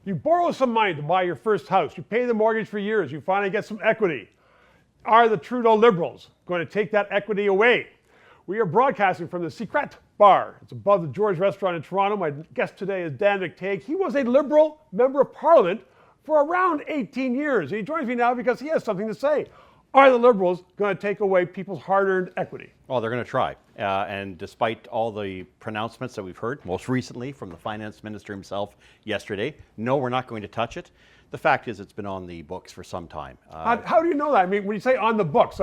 You borrow some money to buy your first house. You pay the mortgage for years. You finally get some equity. Are the Trudeau Liberals going to take that equity away? We are broadcasting from the Secret Bar. It's above the George Restaurant in Toronto. My guest today is Dan McTeague. He was a Liberal Member of Parliament for around 18 years. He joins me now because he has something to say. Are the Liberals going to take away people's hard-earned equity? Well, they're going to try. And despite all the pronouncements that we've heard, most recently from the finance minister himself yesterday, no, we're not going to touch it. The fact is it's been on the books for some time. How do you know that? I mean, when you say on the books,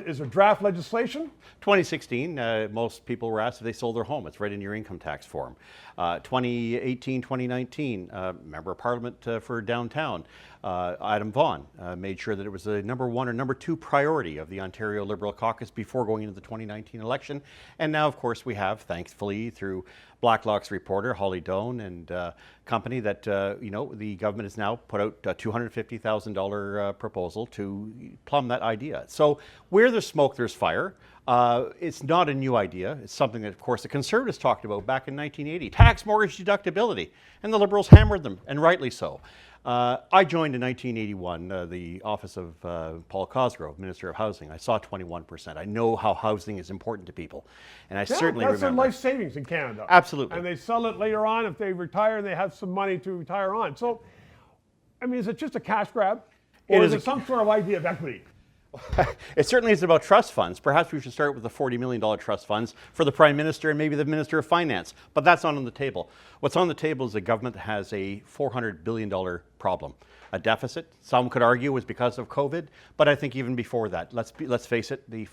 is there draft legislation? 2016, most people were asked if they sold their home. It's right in your income tax form. 2018, 2019, Member of Parliament for downtown, Adam Vaughan, made sure that it was the number one or number two priority of the Ontario Liberal caucus before going into the 2019 election. And now, of course, we have, thankfully, through Blacklock's reporter, Holly Doan and company, that the government has now put out a $250,000 proposal to plumb that idea. So where there's smoke, there's fire. It's not a new idea. It's something that, of course, the Conservatives talked about back in 1980. Tax mortgage deductibility. And the Liberals hammered them, and rightly so. I joined in 1981 the office of Paul Cosgrove, Minister of Housing. I saw 21%. I know how housing is important to people. And I certainly remember. That's their life savings in Canada. Absolutely. And they sell it later on if they retire and they have some money to retire on. So, I mean, is it just a cash grab? Or is it some sort of idea of equity? It certainly is about trust funds. Perhaps we should start with the $40 million trust funds for the Prime Minister and maybe the Minister of Finance. But that's not on the table. What's on the table is a government that has a $400 billion problem. A deficit, some could argue, was because of COVID, but I think even before that, let's face it, the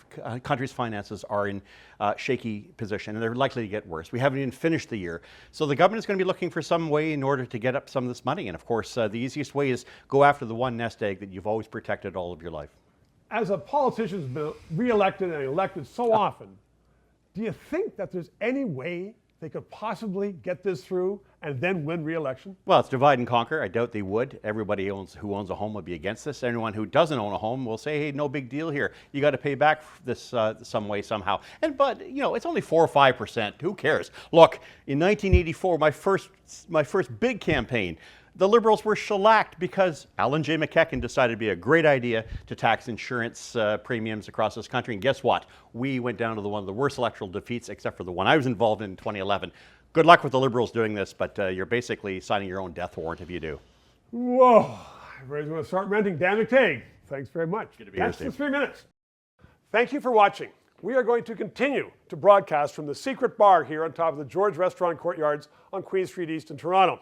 country's finances are in shaky position and they're likely to get worse. We haven't even finished the year. So the government is going to be looking for some way in order to get up some of this money. And of course, the easiest way is go after the one nest egg that you've always protected all of your life. As a politician who's been re-elected and elected so often, do you think that there's any way they could possibly get this through and then win re-election? Well, it's divide and conquer. I doubt they would. Everybody who owns a home would be against this. Anyone who doesn't own a home will say, hey, no big deal here. You got to pay back this some way, somehow. But it's only 4 or 5%. Who cares? Look, in 1984, my first big campaign, the Liberals were shellacked because Alan J. McKechnie decided it'd be a great idea to tax insurance premiums across this country. And guess what? We went down to one of the worst electoral defeats, except for the one I was involved in 2011. Good luck with the Liberals doing this, but you're basically signing your own death warrant if you do. Whoa. Everybody's going to start renting. Dan McTeague, thanks very much. Good to be here, That's Steve. the 3 minutes. Thank you for watching. We are going to continue to broadcast from the Secret Bar here on top of the George Restaurant courtyards on Queen Street East in Toronto.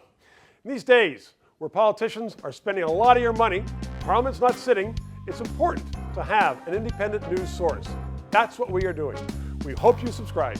In these days, where politicians are spending a lot of your money, Parliament's not sitting, it's important to have an independent news source. That's what we are doing. We hope you subscribe.